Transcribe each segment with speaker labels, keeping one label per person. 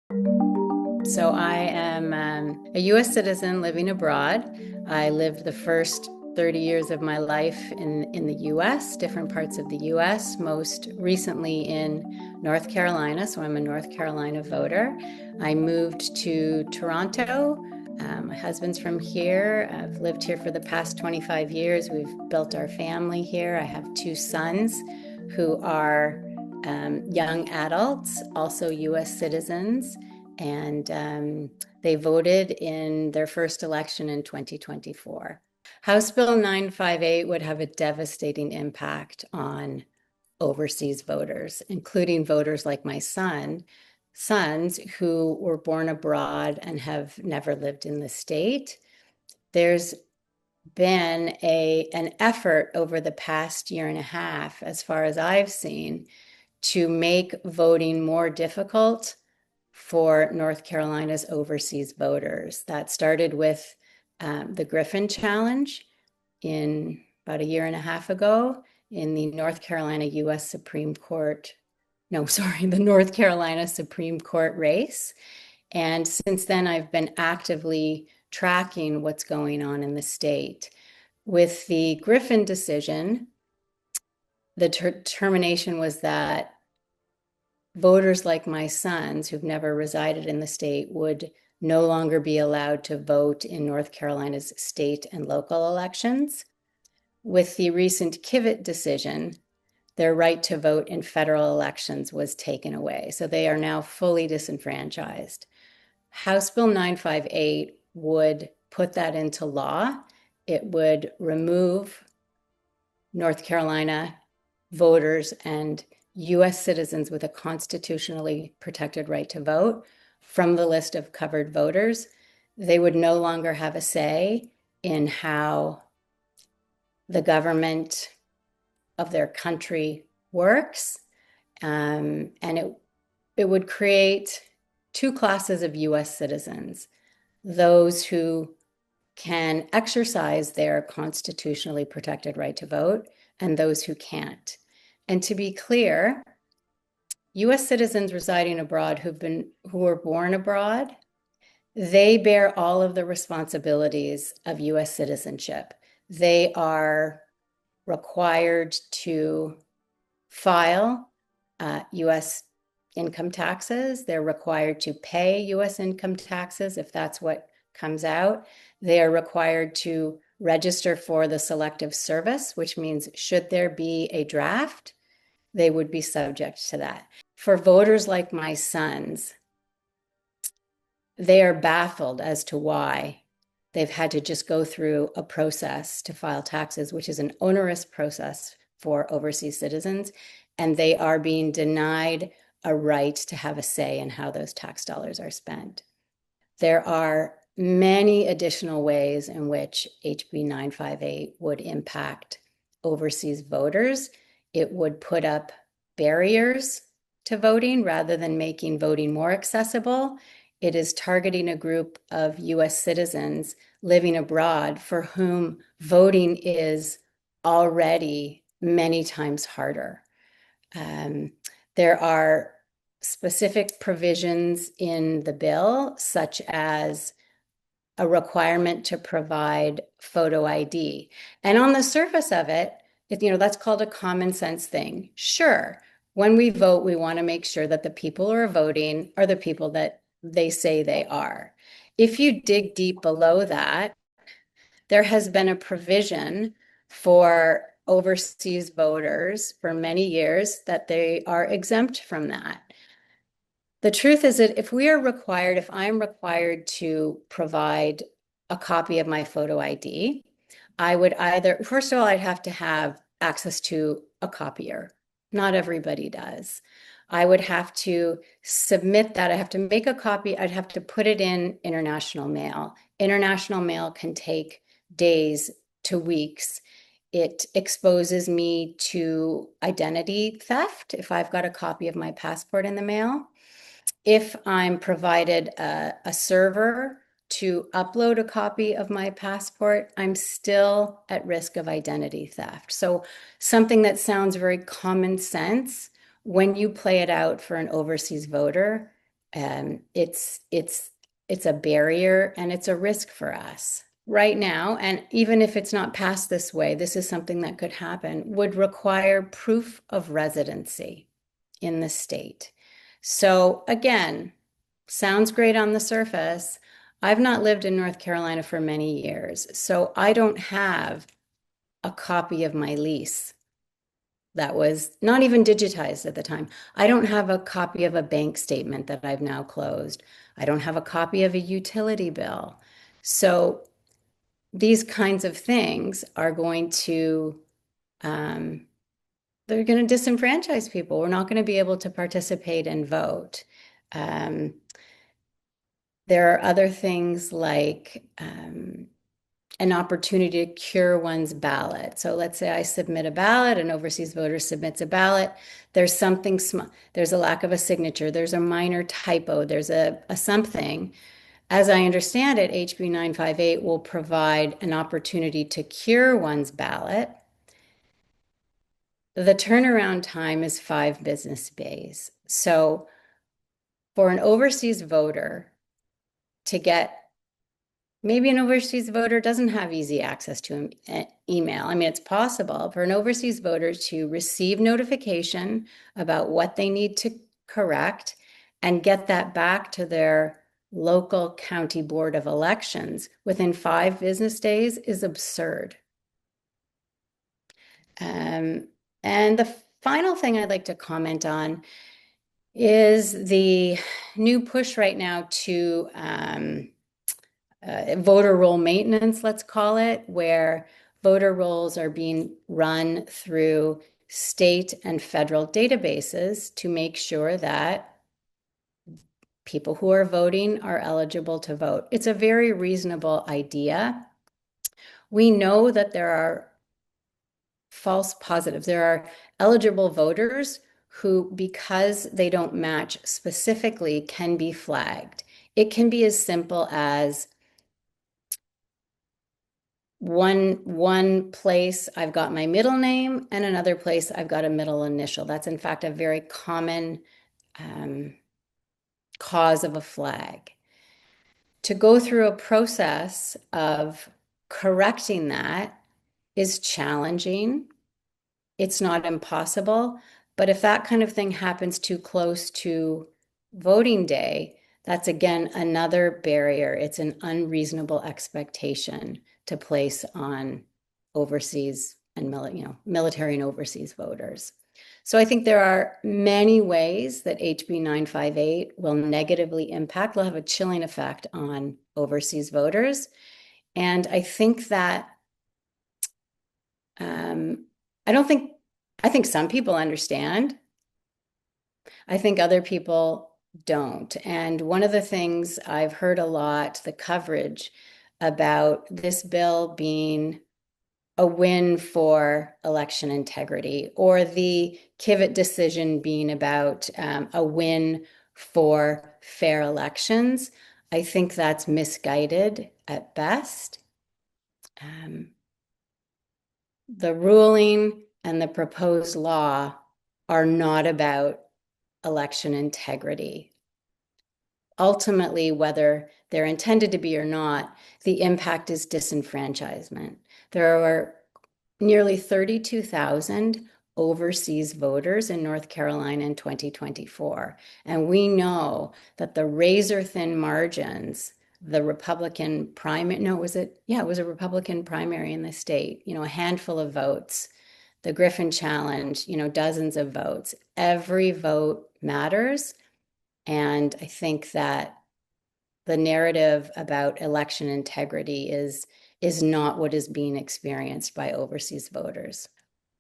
Speaker 1: So I am a U.S. citizen living abroad. I lived the first 30 years of my life in the U.S., different parts of the U.S., most recently in North Carolina. So I'm a North Carolina voter. I moved to Toronto. My husband's from here. I've lived here for the past 25 years. We've built our family here. I have two sons who are young adults, also U.S. citizens, and they voted in their first election in 2024. House Bill 958 would have a devastating impact on overseas voters, including voters like my sons who were born abroad and have never lived in the state. There's been an effort over the past year and a half, as far as I've seen, to make voting more difficult for North Carolina's overseas voters. That started with the Griffin Challenge in about a year and a half ago in the North Carolina U.S. Supreme Court, no, sorry, the North Carolina Supreme Court race. And since then, I've been actively tracking what's going on in the state. With the Griffin decision, the determination was that voters like my sons who've never resided in the state would no longer be allowed to vote in North Carolina's state and local elections. With the recent Kivett decision, their right to vote in federal elections was taken away. So they are now fully disenfranchised. House Bill 958 would put that into law. It would remove North Carolina voters and U.S. citizens with a constitutionally protected right to vote from the list of covered voters. They would no longer have a say in how the government of their country works. And it would create two classes of U.S. citizens: those who can exercise their constitutionally protected right to vote and those who can't. And to be clear, U.S. citizens residing abroad who were born abroad, they bear all of the responsibilities of U.S. citizenship. They are required to file U.S. income taxes. They're required to pay U.S. income taxes if that's what comes out. They are required to register for the Selective Service, which means should there be a draft, they would be subject to that. For voters like my sons, they are baffled as to why they've had to just go through a process to file taxes, which is an onerous process for overseas citizens, and they are being denied a right to have a say in how those tax dollars are spent. There are many additional ways in which HB 958 would impact overseas voters. It would put up barriers to voting rather than making voting more accessible. It is targeting a group of U.S. citizens living abroad for whom voting is already many times harder. There are specific provisions in the bill, such as a requirement to provide photo ID. And on the surface of it, that's called a common sense thing. Sure, when we vote, we want to make sure that the people who are voting are the people that they say they are. If you dig deep below that, there has been a provision for overseas voters for many years that they are exempt from that. The truth is that if I'm required to provide a copy of my photo ID, I would first of all, I'd have to have access to a copier. Not everybody does. I would have to submit that. I have to make a copy. I'd have to put it in international mail. International mail can take days to weeks. It exposes me to identity theft if I've got a copy of my passport in the mail. If I'm provided a server to upload a copy of my passport, I'm still at risk of identity theft. So something that sounds very common sense, when you play it out for an overseas voter, It's it's a barrier and it's a risk for us right now. And even if it's not passed this way, this is something that could happen, would require proof of residency in the state. So again, sounds great on the surface. I've not lived in North Carolina for many years, so I don't have a copy of my lease that was not even digitized at the time. I don't have a copy of a bank statement that I've now closed. I don't have a copy of a utility bill. So these kinds of things are going to, um, they're going to disenfranchise people. We're not going to be able to participate and vote. Um, there are other things like an opportunity to cure one's ballot. So let's say I submit a ballot, an overseas voter submits a ballot. There's something small, there's a lack of a signature, there's a minor typo, there's a something. As I understand it, HB 958 will provide an opportunity to cure one's ballot. The turnaround time is 5 business days. So for an overseas voter to get, maybe an overseas voter doesn't have easy access to an email. I mean, it's possible for an overseas voter to receive notification about what they need to correct and get that back to their local county board of elections within 5 business days is absurd. And the final thing I'd like to comment on is the new push right now to voter roll maintenance, let's call it, where voter rolls are being run through state and federal databases to make sure that people who are voting are eligible to vote. It's a very reasonable idea. We know that there are false positives. There are eligible voters who, because they don't match specifically, can be flagged. It can be as simple as one place I've got my middle name and another place I've got a middle initial. That's in fact a very common cause of a flag. To go through a process of correcting that is challenging. It's not impossible, but if that kind of thing happens too close to voting day, that's again another barrier. It's an unreasonable expectation to place on overseas and military and overseas voters. So I think there are many ways that HB 958 will negatively impact, will have a chilling effect on overseas voters. And I think that I don't think, I think some people understand. I think other people don't. And one of the things I've heard a lot, the coverage about this bill being a win for election integrity, or the Kivett decision being about a win for fair elections. I think that's misguided at best. The ruling and the proposed law are not about election integrity. Ultimately, whether they're intended to be or not, the impact is disenfranchisement. There are nearly 32,000 overseas voters in North Carolina in 2024. And we know that the razor thin margins, the Republican primary, no, was it? Yeah, it was a Republican primary in the state, a handful of votes. The Griffin Challenge, dozens of votes. Every vote matters. And I think that the narrative about election integrity is not what is being experienced by overseas voters.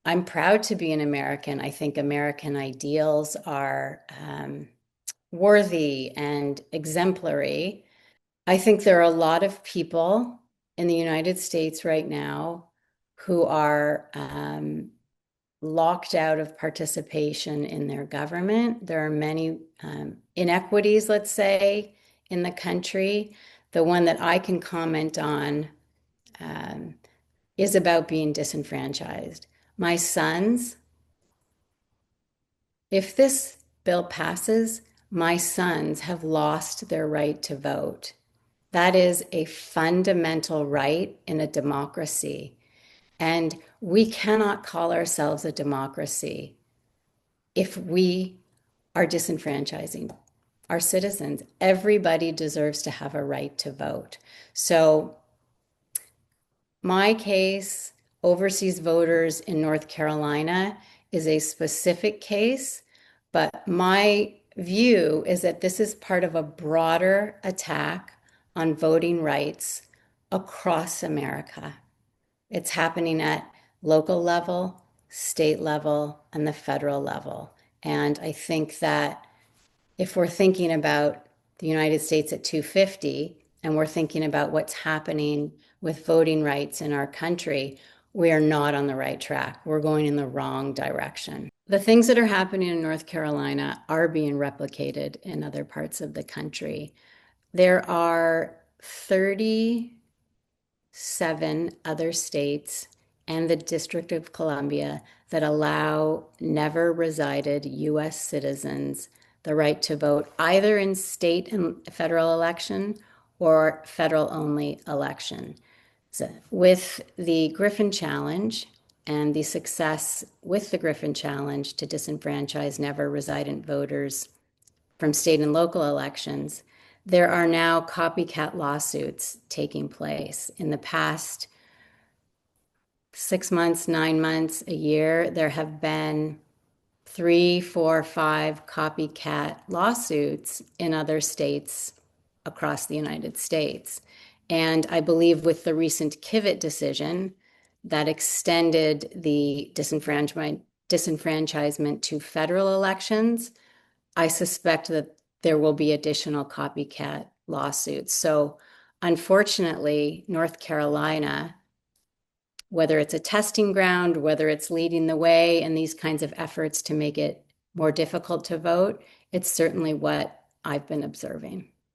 Speaker 1: I'm proud to be an American. I think American ideals are worthy and exemplary. I think there are a lot of people in the United States right now who are locked out of participation in their government. There are many inequities, let's say, in the country. The one that I can comment on is about being disenfranchised. My sons, if this bill passes, my sons have lost their right to vote. That is a fundamental right in a democracy. And we cannot call ourselves a democracy if we are disenfranchising our citizens. Everybody deserves to have a right to vote. So, my case, overseas voters in North Carolina, is a specific case, but my view is that this is part of a broader attack on voting rights across America. It's happening at local level, state level, and the federal level. And I think that if we're thinking about the United States at 250 and we're thinking about what's happening with voting rights in our country, we are not on the right track. We're going in the wrong direction. The things that are happening in North Carolina are being replicated in other parts of the country. There are 37 other states and the District of Columbia that allow never resided US citizens the right to vote either in state and federal election or federal only election. So with the Griffin Challenge and the success with the Griffin Challenge to disenfranchise never resident voters from state and local elections, there are now copycat lawsuits taking place. In the past 6 months, 9 months, a year, there have been 3, 4, 5 copycat lawsuits in other states across the United States. And I believe with the recent Kivett decision that extended the disenfranchisement to federal elections, I suspect that there will be additional copycat lawsuits. So unfortunately, North Carolina, whether it's a testing ground, whether it's leading the way in these kinds of efforts to make it more difficult to vote, it's certainly what I've been observing.